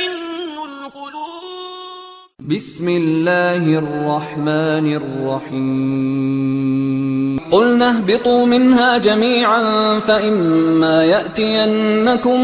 تطمئن القلوب. بسم الله الرحمن الرحيم. قلنا اهبطوا منها جميعا فإما يأتينكم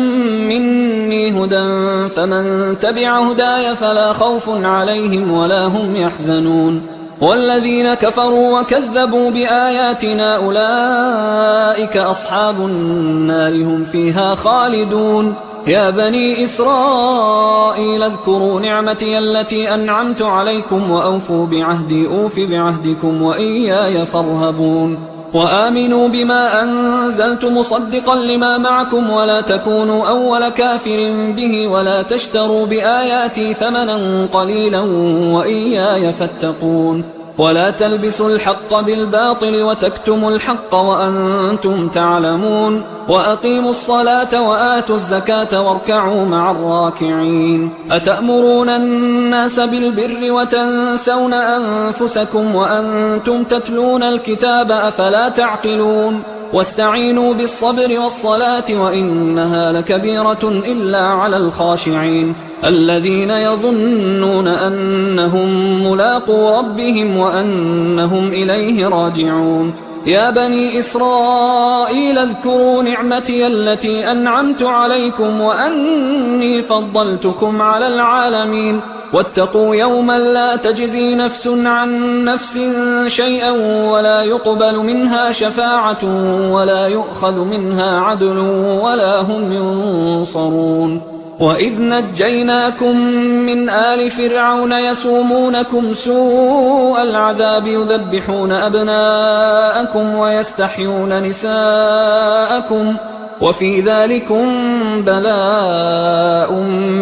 مني هدى فمن تبع هداي فلا خوف عليهم ولا هم يحزنون. والذين كفروا وكذبوا بآياتنا أولئك أصحاب النار هم فيها خالدون. يا بني إسرائيل اذكروا نعمتي التي أنعمت عليكم وأوفوا بعهدي أوف بعهدكم وإياي فارهبون. وآمنوا بما أنزلت مصدقا لما معكم ولا تكونوا أول كافر به ولا تشتروا بآياتي ثمنا قليلا وإياي فاتقون. ولا تلبسوا الحق بالباطل وتكتموا الحق وأنتم تعلمون. وأقيموا الصلاة وآتوا الزكاة واركعوا مع الراكعين. أتأمرون الناس بالبر وتنسون أنفسكم وأنتم تتلون الكتاب أفلا تعقلون. واستعينوا بالصبر والصلاة وإنها لكبيرة إلا على الخاشعين الذين يظنون أنهم ملاقو ربهم وأنهم إليه راجعون. يا بني إسرائيل اذكروا نعمتي التي أنعمت عليكم وأني فضلتكم على العالمين. واتقوا يوما لا تجزي نفس عن نفس شيئا ولا يقبل منها شفاعة ولا يؤخذ منها عدل ولا هم ينصرون. وإذ نجيناكم من آل فرعون يسومونكم سوء العذاب يذبحون أبناءكم ويستحيون نساءكم وفي ذلكم بلاء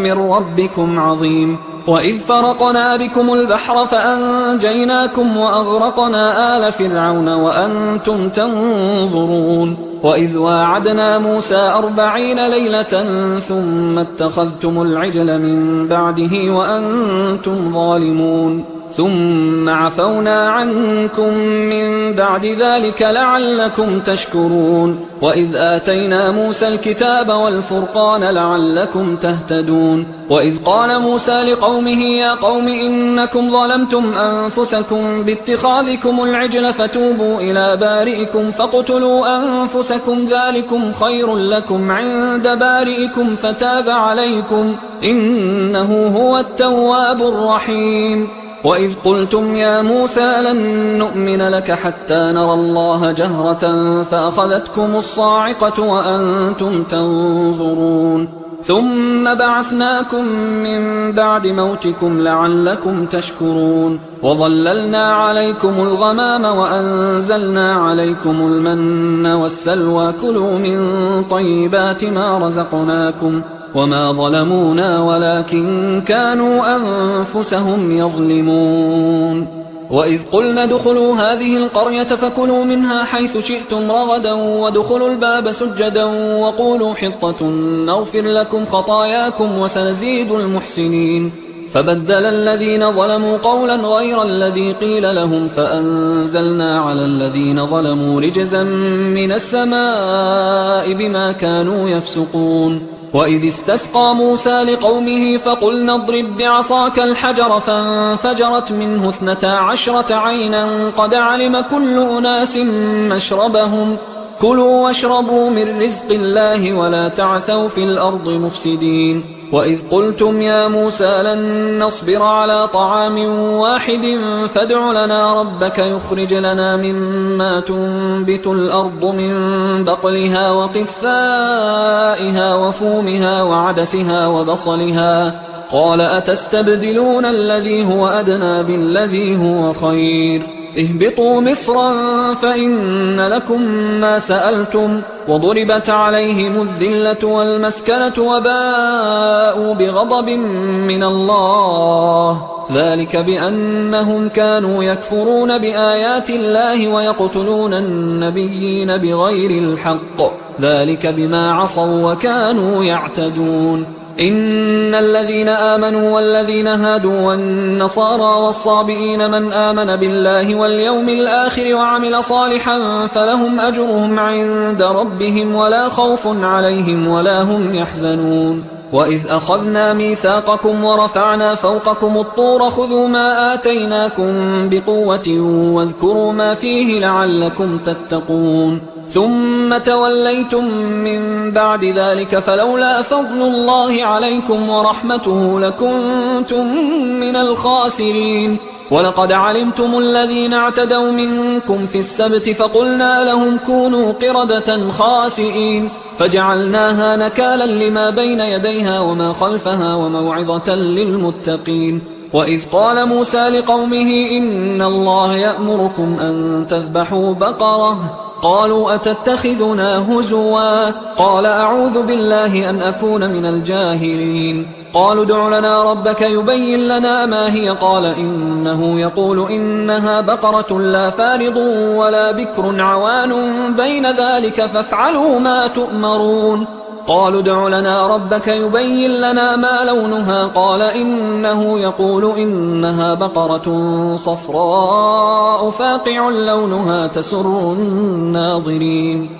من ربكم عظيم. وإذ فرقنا بكم البحر فأنجيناكم وأغرقنا آل فرعون وأنتم تنظرون. وإذ واعدنا موسى 40 ليلة ثم اتخذتم العجل من بعده وأنتم ظالمون. ثم عفونا عنكم من بعد ذلك لعلكم تشكرون. وإذ آتينا موسى الكتاب والفرقان لعلكم تهتدون. وإذ قال موسى لقومه يا قوم إنكم ظلمتم أنفسكم باتخاذكم العجل فتوبوا إلى بارئكم فاقتلوا أنفسكم ذلكم خير لكم عند بارئكم فتاب عليكم إنه هو التواب الرحيم. وإذ قلتم يا موسى لن نؤمن لك حتى نرى الله جهرة فأخذتكم الصاعقة وأنتم تنظرون. ثم بعثناكم من بعد موتكم لعلكم تشكرون. وظللنا عليكم الغمام وأنزلنا عليكم المن والسلوى كلوا من طيبات ما رزقناكم وما ظلمونا ولكن كانوا أنفسهم يظلمون. وإذ قلنا ادخلوا هذه القرية فكلوا منها حيث شئتم رغدا وادخلوا الباب سجدا وقولوا حطة نغفر لكم خطاياكم وسنزيد المحسنين. فبدل الذين ظلموا قولا غير الذي قيل لهم فأنزلنا على الذين ظلموا رجزا من السماء بما كانوا يفسقون. وإذ استسقى موسى لقومه فقلنا اضرب بعصاك الحجر فانفجرت منه 12 عينا قد علم كل أناس مشربهم كلوا واشربوا من رزق الله ولا تعثوا في الأرض مفسدين. وإذ قلتم يا موسى لن نصبر على طعام واحد فادع لنا ربك يخرج لنا مما تنبت الأرض من بقلها وقثائها وفومها وعدسها وبصلها قال أتستبدلون الذي هو أدنى بالذي هو خير اهبطوا مصرا فإن لكم ما سألتم وضربت عليهم الذلة والمسكنة وباءوا بغضب من الله ذلك بأنهم كانوا يكفرون بآيات الله ويقتلون النبيين بغير الحق ذلك بما عصوا وكانوا يعتدون. إن الذين آمنوا والذين هادوا والنصارى والصابئين من آمن بالله واليوم الآخر وعمل صالحا فلهم أجرهم عند ربهم ولا خوف عليهم ولا هم يحزنون. وإذ أخذنا ميثاقكم ورفعنا فوقكم الطور خذوا ما آتيناكم بقوة واذكروا ما فيه لعلكم تتقون ثم توليتم من بعد ذلك فلولا فضل الله عليكم ورحمته لكنتم من الخاسرين ولقد علمتم الذين اعتدوا منكم في السبت فقلنا لهم كونوا قردة خاسئين فجعلناها نكالا لما بين يديها وما خلفها وموعظة للمتقين وإذ قال موسى لقومه إن الله يأمركم أن تذبحوا بقرة قالوا أتتخذنا هزوا قال أعوذ بالله أن أكون من الجاهلين قالوا ادع لنا ربك يبين لنا ما هي قال إنه يقول إنها بقرة لا فارض ولا بكر عوان بين ذلك فافعلوا ما تؤمرون قالوا ادع لنا ربك يبين لنا ما لونها قال إنه يقول إنها بقرة صفراء فاقع لونها تسر الناظرين